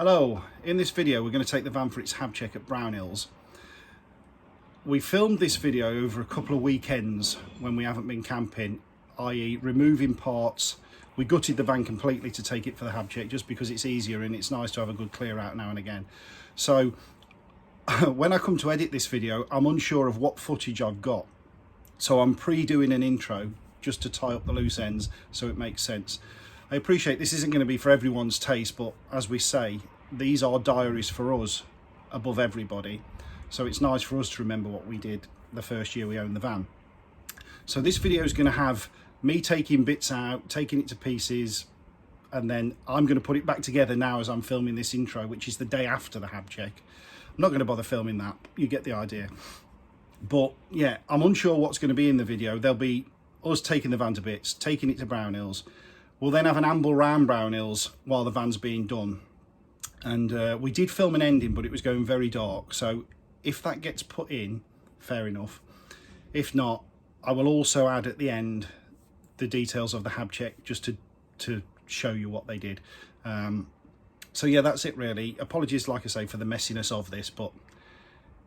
Hello, in this video we're going to take the van for its hab check at Brownhills. We filmed this video over a couple of weekends when we haven't been camping, i.e. removing parts. We gutted the van completely to take it for the hab check just because it's easier and it's nice to have a good clear out now and again. So when I come to edit this video, I'm unsure of what footage I've got. So I'm pre-doing an intro just to tie up the loose ends so it makes sense. I appreciate this isn't going to be for everyone's taste, but as we say, these are diaries for us above everybody. So it's nice for us to remember what we did the first year we owned the van. So this video is going to have me taking bits out, taking it to pieces, and then I'm going to put it back together now as I'm filming this intro, which is the day after the hab check. I'm not going to bother filming that, you get the idea. But yeah, I'm unsure what's going to be in the video. There'll be us taking the van to bits, taking it to Brownhills. We'll then have an amble round Brownhills while the van's being done. And we did film an ending, but it was going very dark. So if that gets put in, fair enough. If not, I will also add at the end the details of the hab check just to show you what they did. So yeah, that's it really. Apologies, like I say, for the messiness of this, but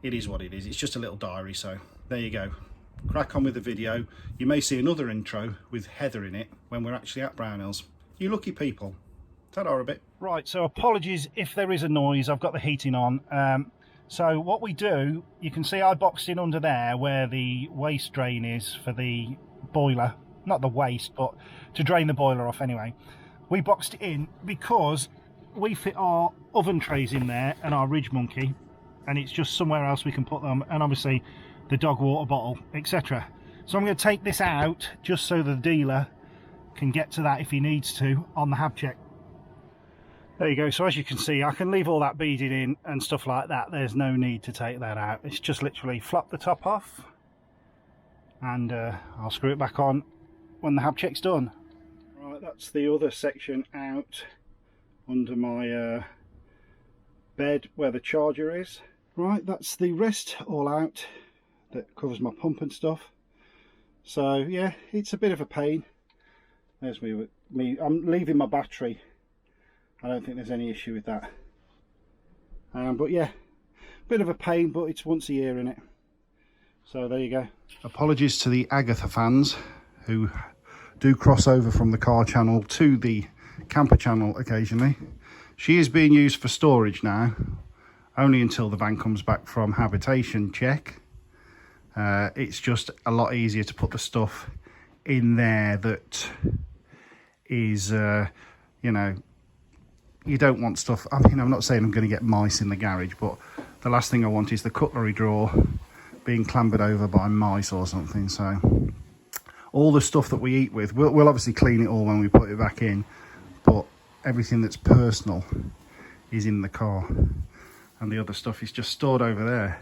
it is what it is. It's just a little diary, so there you go. Crack on with the video. You may see another intro with Heather in it when we're actually at Brownhills. You lucky people. Ta-da a bit. Right, so apologies if there is a noise. I've got the heating on. So what we do, you can see I boxed in under there where the waste drain is for the boiler. Not the waste, but to drain the boiler off anyway. We boxed it in because we fit our oven trays in there and our ridge monkey, and it's just somewhere else we can put them, and obviously the dog water bottle, etc. So I'm going to take this out just so the dealer can get to that if he needs to on the hab check. There you go. So as you can see, I can leave all that beaded in and stuff like that. There's no need to take that out. It's just literally flop the top off and I'll screw it back on when the hab check's done. Right, that's the other section out under my bed where the charger is. Right, that's the rest all out. That covers my pump and stuff. So yeah, it's a bit of a pain. There's me. I'm leaving my battery. I don't think there's any issue with that. But yeah, bit of a pain, but it's once a year in it. So there you go. Apologies to the Agatha fans who do cross over from the car channel to the camper channel occasionally. She is being used for storage now, only until the van comes back from Habitation check. It's just a lot easier to put the stuff in there that is, you know, you don't want stuff. I mean, I'm not saying I'm going to get mice in the garage, but the last thing I want is the cutlery drawer being clambered over by mice or something. So all the stuff that we eat with, we'll obviously clean it all when we put it back in, but everything that's personal is in the car, and the other stuff is just stored over there.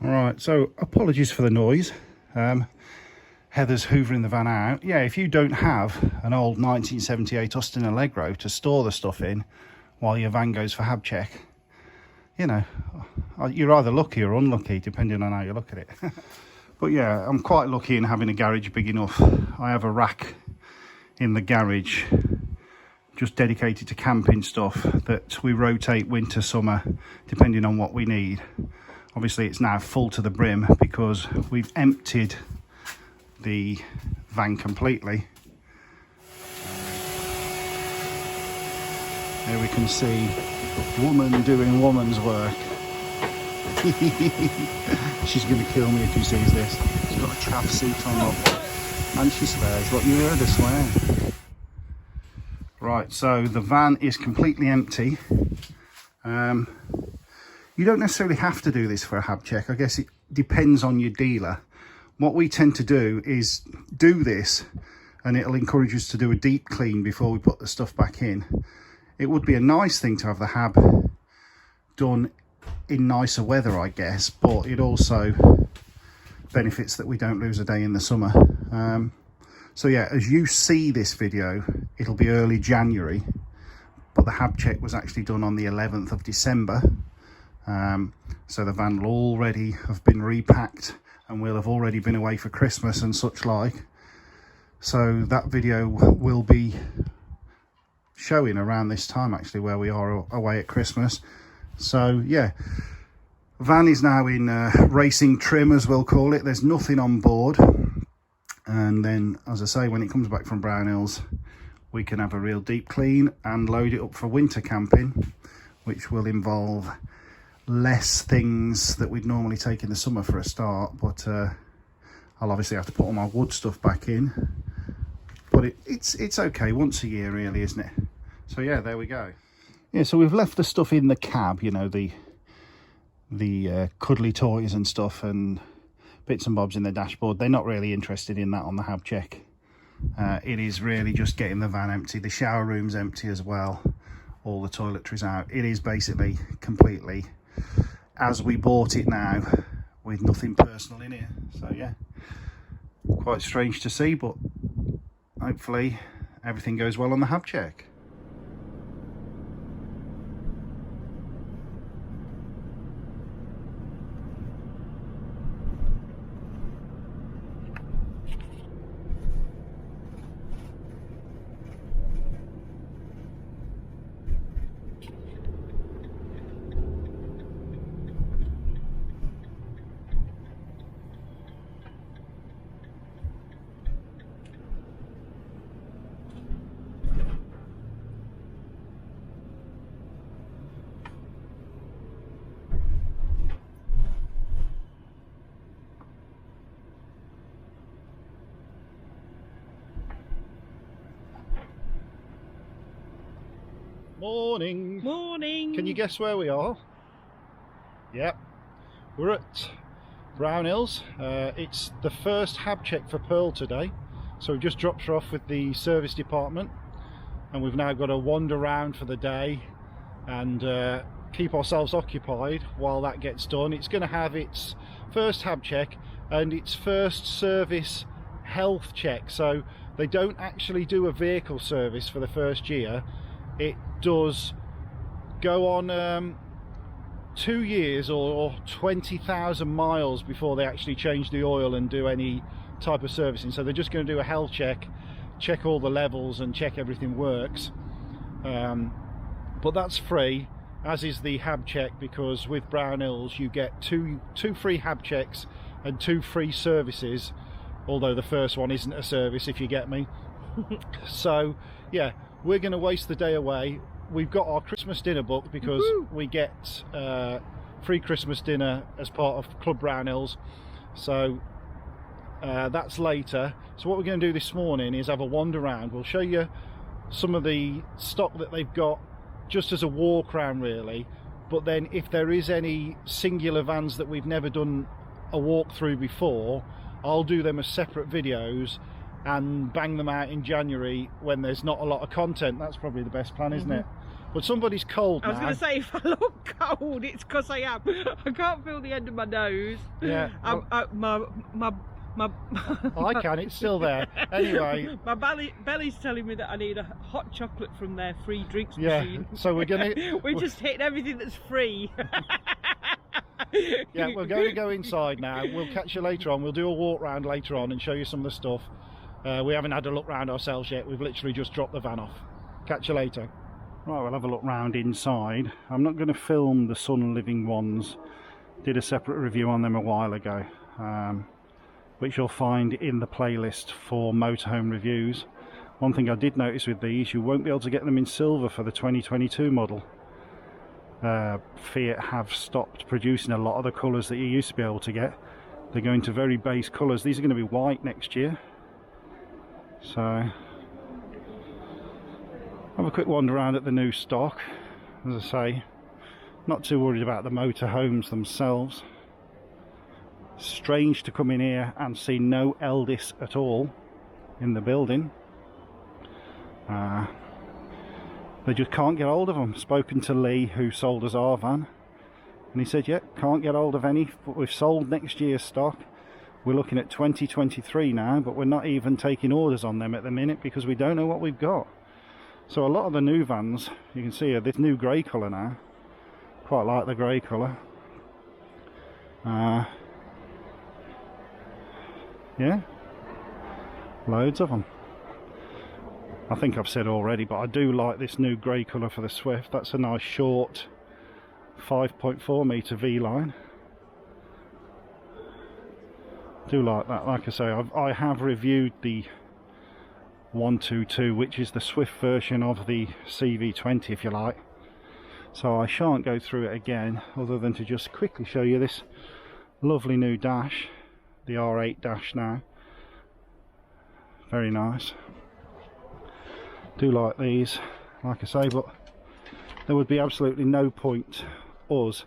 Alright, so apologies for the noise. Heather's hoovering the van out. Yeah, if you don't have an old 1978 Austin Allegro to store the stuff in while your van goes for hab check, you know, you're either lucky or unlucky depending on how you look at it. But yeah, I'm quite lucky in having a garage big enough. I have a rack in the garage just dedicated to camping stuff that we rotate winter, summer, depending on what we need. Obviously it's now full to the brim because we've emptied the van completely. There we can see woman doing woman's work. She's going to kill me if she sees this. She's got a chaff seat on up and she swears. Look, you heard her swear. Right, so the van is completely empty. You don't necessarily have to do this for a hab check. I guess it depends on your dealer. What we tend to do is do this, and it'll encourage us to do a deep clean before we put the stuff back in. It would be a nice thing to have the hab done in nicer weather, I guess, but it also benefits that we don't lose a day in the summer. So yeah, as you see this video, it'll be early January, but the hab check was actually done on the 11th of December. So the van will already have been repacked and we'll have already been away for Christmas and such like. So that video will be showing around this time actually, where we are away at Christmas. So yeah, van is now in racing trim, as we'll call it. There's nothing on board, and then, as I say, when it comes back from Brownhills, we can have a real deep clean and load it up for winter camping, which will involve less things that we'd normally take in the summer for a start. But I'll obviously have to put all my wood stuff back in, but it's okay once a year really, isn't it? So yeah, there we go. Yeah, so we've left the stuff in the cab, you know, the cuddly toys and stuff and bits and bobs in the dashboard. They're not really interested in that on the hab check. It is really just getting the van empty. The shower room's empty as well, all the toiletries out. It is basically completely as we bought it now, with nothing personal in here. So yeah, quite strange to see, but hopefully everything goes well on the hab check. Morning. Morning. Can you guess where we are? Yep, we're at Brownhills. It's the first hab check for Pearl today, so we just dropped her off with the service department, and we've now got to wander around for the day and keep ourselves occupied while that gets done. It's going to have its first hab check and its first service health check, so they don't actually do a vehicle service for the first year. It does go on 2 years or 20,000 miles before they actually change the oil and do any type of servicing. So they're just going to do a health check, check all the levels and check everything works. But that's free, as is the hab check, because with Brownhills you get two free hab checks and 2 free services, although the first one isn't a service, if you get me. So yeah, we're going to waste the day away. We've got our Christmas dinner booked because we get free Christmas dinner as part of Club Brownhills. So that's later. So what we're going to do this morning is have a wander around. We'll show you some of the stock that they've got just as a walk around really. But then if there is any singular vans that we've never done a walk through before, I'll do them as separate videos and bang them out in January when there's not a lot of content. That's probably the best plan, isn't it? But somebody's cold now. I was going to say, if I look cold, it's because I am. I can't feel the end of my nose. Yeah. I can, it's still there. Anyway. My belly's telling me that I need a hot chocolate from their free drinks machine. So we're going to... We're just hitting everything that's free. Yeah, we're going to go inside now. We'll catch you later on. We'll do a walk round later on and show you some of the stuff. We haven't had a look round ourselves yet. We've literally just dropped the van off. Catch you later. Right, we'll have a look round inside. I'm not going to film the Sun Living ones. Did a separate review on them a while ago, which you'll find in the playlist for motorhome reviews. One thing I did notice with these, you won't be able to get them in silver for the 2022 model. Fiat have stopped producing a lot of the colours that you used to be able to get. They're going to very base colours. These are going to be white next year. So have a quick wander around at the new stock. As I say, not too worried about the motorhomes themselves. Strange to come in here and see no Elddis at all in the building. They just can't get hold of them. Spoken to Lee, who sold us our van, and he said, yep, can't get hold of any, but we've sold next year's stock. We're looking at 2023 now, but we're not even taking orders on them at the minute because we don't know what we've got. So a lot of the new vans, you can see this new grey colour now. Quite like the grey colour. Yeah, loads of them. I think I've said already, but I do like this new grey colour for the Swift. That's a nice short 5.4 metre V-line. Do like that. Like I say, I have reviewed the 122, which is the Swift version of the CV20, if you like. So I shan't go through it again, other than to just quickly show you this lovely new dash, the R8 dash now. Very nice. Do like these, like I say, but there would be absolutely no point us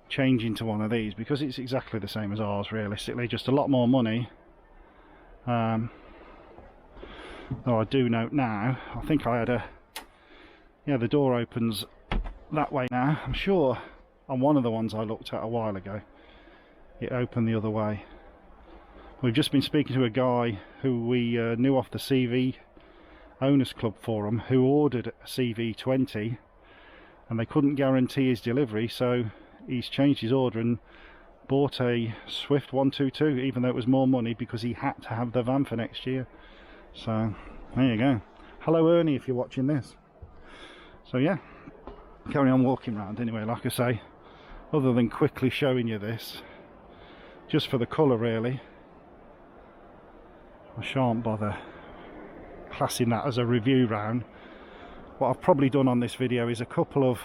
changing to one of these because it's exactly the same as ours, realistically, just a lot more money. Though I do note now, I think I had the door opens that way now. I'm sure on one of the ones I looked at a while ago it opened the other way. We've just been speaking to a guy who we knew off the CV Owners Club forum, who ordered a CV20 and they couldn't guarantee his delivery, so he's changed his order and bought a Swift 122, even though it was more money, because he had to have the van for next year. So there you go. Hello Ernie, if you're watching this. So yeah, carry on walking around anyway. Like I say, other than quickly showing you this, just for the colour really, I shan't bother classing that as a review round. What I've probably done on this video is a couple of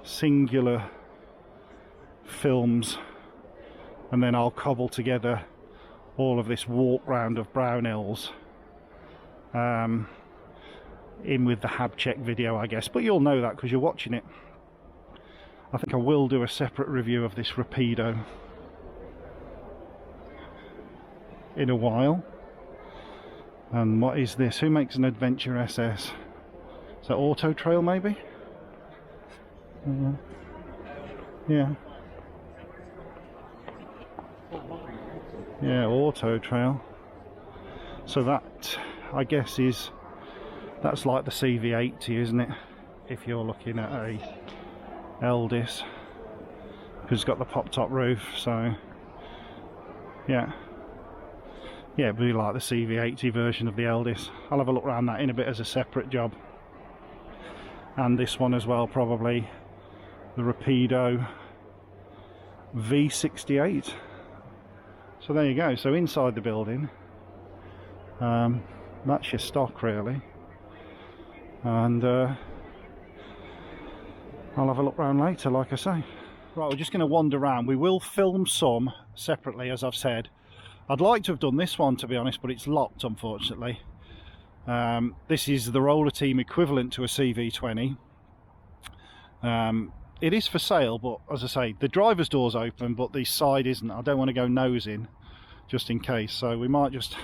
singular films, and then I'll cobble together all of this walk round of Brownhills in with the hab check video, I guess, but you'll know that because you're watching it. I think I will do a separate review of this Rapido in a while. And what is this? Who makes an Adventure SS? Is that Auto Trail maybe? Yeah. Yeah, Auto Trail. So that, I guess, that's like the CV80, isn't it? If you're looking at a Elddis, because it's got the pop top roof. So yeah, it'd be like the CV80 version of the Elddis. I'll have a look around that in a bit as a separate job. And this one as well, probably the Rapido V68. So there you go. So inside the building, that's your stock really. And I'll have a look around later, like I say. Right, we're just going to wander around. We will film some separately, as I've said. I'd like to have done this one, to be honest, but it's locked, unfortunately. This is the roller team equivalent to a CV20. It is for sale, but as I say, the driver's door's open, but the side isn't. I don't want to go nosing, just in case. So we might just,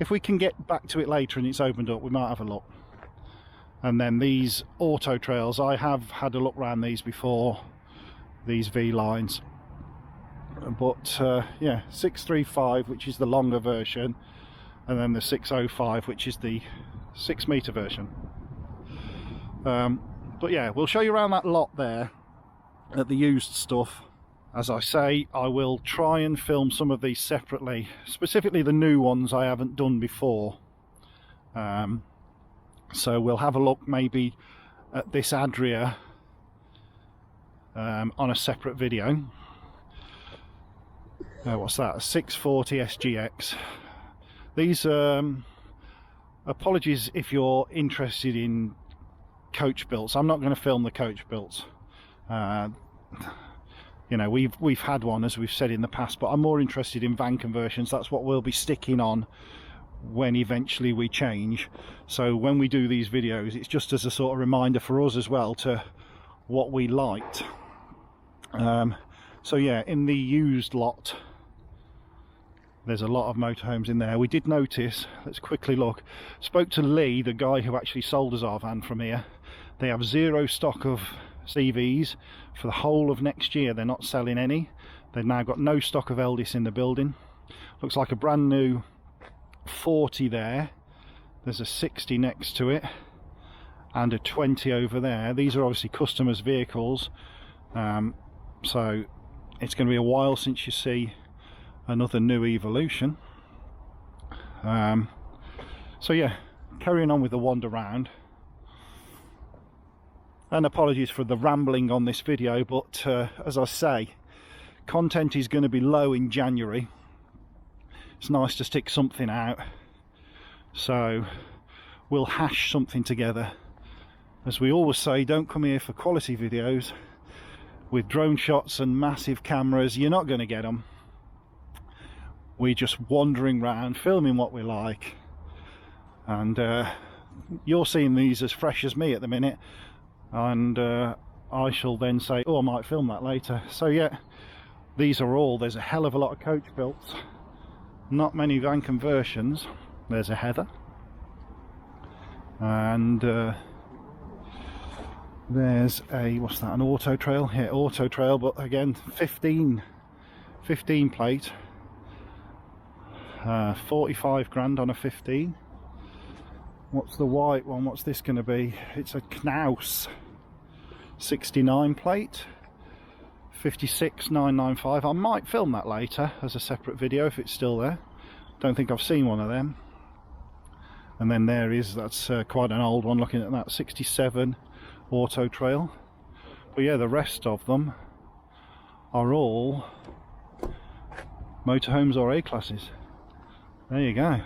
if we can get back to it later and it's opened up, we might have a look. And then these Auto Trails, I have had a look around these before, these V-lines. But yeah, 635, which is the longer version, and then the 605, which is the 6 metre version. But yeah, we'll show you around that lot there at the used stuff. As I say, I will try and film some of these separately, specifically the new ones I haven't done before. So we'll have a look maybe at this Adria on a separate video. What's that? A 640 SGX. These, apologies if you're interested in coach builds. I'm not going to film the coach builds. You know, we've had one, as we've said in the past, but I'm more interested in van conversions. That's what we'll be sticking on when eventually we change. So when we do these videos, it's just as a sort of reminder for us as well to what we liked. So yeah, in the used lot, there's a lot of motorhomes in there. We did notice, let's quickly look, spoke to Lee, the guy who actually sold us our van from here. They have zero stock of CVs for the whole of next year. They're not selling any. They've now got no stock of Elddis in the building. Looks like a brand new 40 there. There's a 60 next to it and a 20 over there. These are obviously customers' vehicles, so it's going to be a while since you see another new Evolution. So yeah, carrying on with the wander round. And apologies for the rambling on this video, but as I say, content is going to be low in January. It's nice to stick something out, so we'll hash something together. As we always say, don't come here for quality videos with drone shots and massive cameras. You're not going to get them. We're just wandering around, filming what we like, and you're seeing these as fresh as me at the minute, and I shall then say, oh, I might film that later. So yeah, these are all, there's a hell of a lot of coach builds, not many van conversions. There's a Heather, and there's a, what's that, an Auto Trail? Yeah, Auto Trail, but again 15 plate, 45 grand on a 15. What's the white one? What's this going to be? It's a Knaus 69 plate, 56,995. I might film that later as a separate video if it's still there. Don't think I've seen one of them. And then there is, that's quite an old one, looking at that, 67 Auto Trail. But yeah, the rest of them are all motorhomes or A-classes. There you go.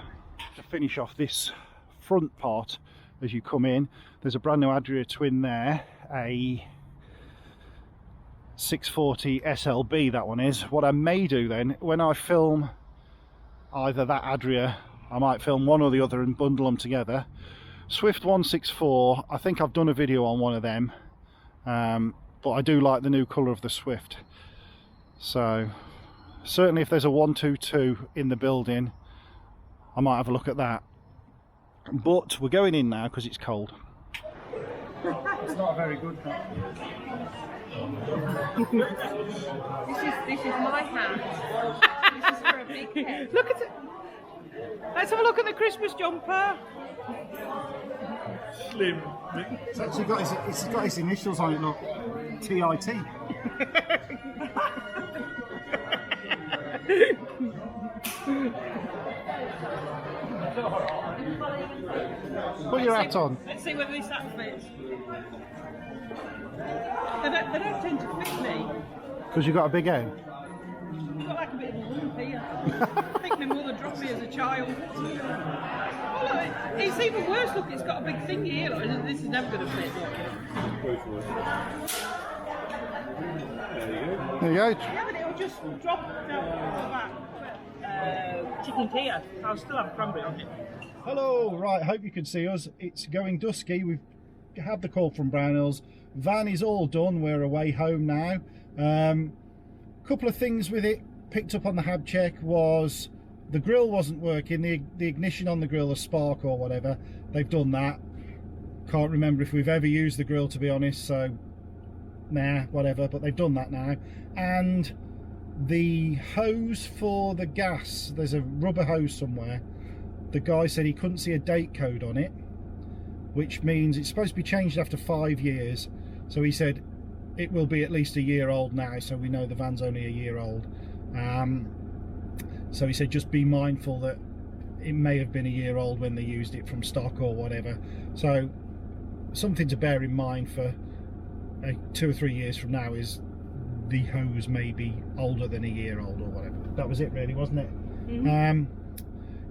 To finish off this front part, as you come in, there's a brand new Adria twin there, a 640 SLB, that one is. What I may do then, when I film either that Adria, I might film one or the other and bundle them together. Swift 164, I think I've done a video on one of them, but I do like the new colour of the Swift. So certainly if there's a 122 in the building, I might have a look at that. But we're going in now because it's cold. It's not a very good one. This is my hat. This is for a big head. Look at it. Let's have a look at the Christmas jumper. Slim. It's actually got his initials on it, look. TIT. Put your hat on. Let's see whether this hat fits. They don't tend to fit me. Because you've got a big head? I've got like a bit of a lump here. I think my mother dropped me as a child. Oh look, it's even worse, look, it's got a big thing here. Look, this is never going to fit. There you go. Yeah, but it'll just drop down that chicken tier. I'll still have cranberry on it. Hello, right, hope you can see us. It's going dusky. We've had the call from Brownhills. Van is all done, we're away home now. Couple of things with it picked up on the hab check was the grill wasn't working, the ignition on the grill, the spark or whatever, they've done that. Can't remember if we've ever used the grill, to be honest, so nah, whatever, but they've done that now. And the hose for the gas, there's a rubber hose somewhere. The guy said he couldn't see a date code on it, which means it's supposed to be changed after 5 years. So he said it will be at least a year old now, so we know the van's only a year old. So he said just be mindful that it may have been a year old when they used it from stock or whatever. So something to bear in mind for 2 or 3 years from now is the hose may be older than a year old or whatever. That was it really, wasn't it? Mm-hmm.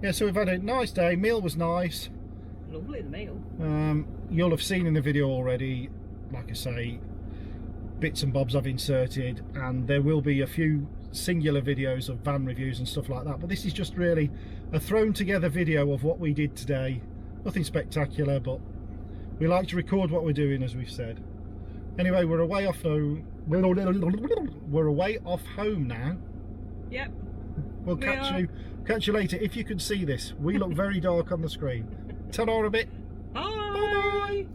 Yeah, so we've had a nice day. Meal was nice. Lovely, the meal. You'll have seen in the video already, like I say, bits and bobs I've inserted, and there will be a few singular videos of van reviews and stuff like that, but this is just really a thrown together video of what we did today. Nothing spectacular, but we like to record what we're doing, as we've said. Anyway, we're away off home. We're away off home now. Yep. We'll catch you later. If you can see this, we look very dark on the screen. Ta-da a bit. Bye.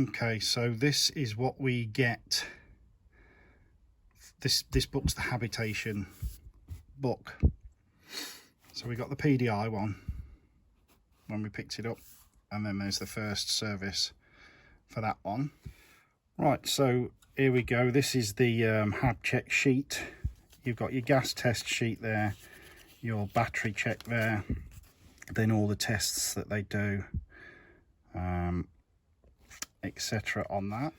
Okay, so this is what we get. This book's the Habitation book. So we got the PDI one when we picked it up, and then there's the first service for that one. Right, so here we go. This is the hab check sheet. You've got your gas test sheet there, your battery check there, then all the tests that they do, etc. on that.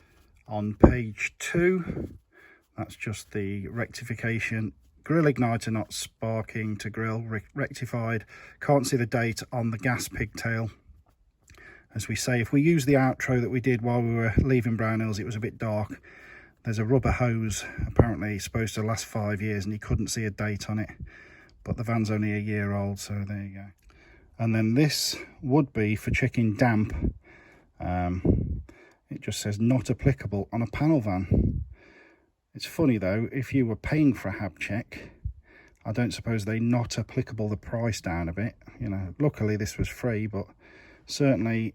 On page 2, that's just the rectification. Grill igniter not sparking to grill rectified. Can't see the date on the gas pigtail. As we say, if we use the outro that we did while we were leaving Brownhills, it was a bit dark. There's a rubber hose, apparently supposed to last 5 years, and you couldn't see a date on it. But the van's only a year old, so there you go. And then this would be for checking damp. It just says not applicable on a panel van. It's funny though, if you were paying for a hab check, I don't suppose they not applicable the price down a bit. You know, luckily this was free, but certainly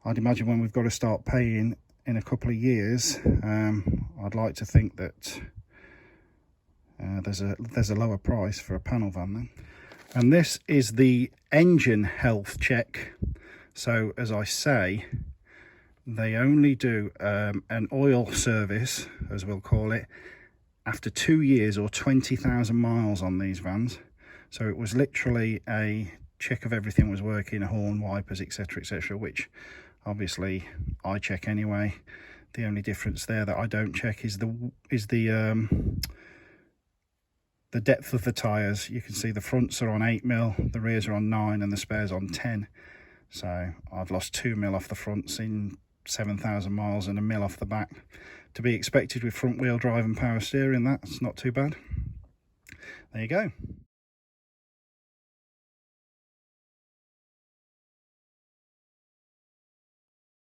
I'd imagine when we've got to start paying in a couple of years, I'd like to think that there's a lower price for a panel van then. And this is the engine health check. So as I say, they only do an oil service, as we'll call it, after 2 years or 20,000 miles on these vans. So it was literally a check of everything was working, horn, wipers, etc., which obviously I check anyway. The only difference there that I don't check is the depth of the tyres. You can see the fronts are on 8mm, the rears are on 9, and the spares on 10. So I've lost 2mm off the fronts in 7,000 miles and 1mm off the back. To be expected with front wheel drive and power steering. That's not too bad. There you go.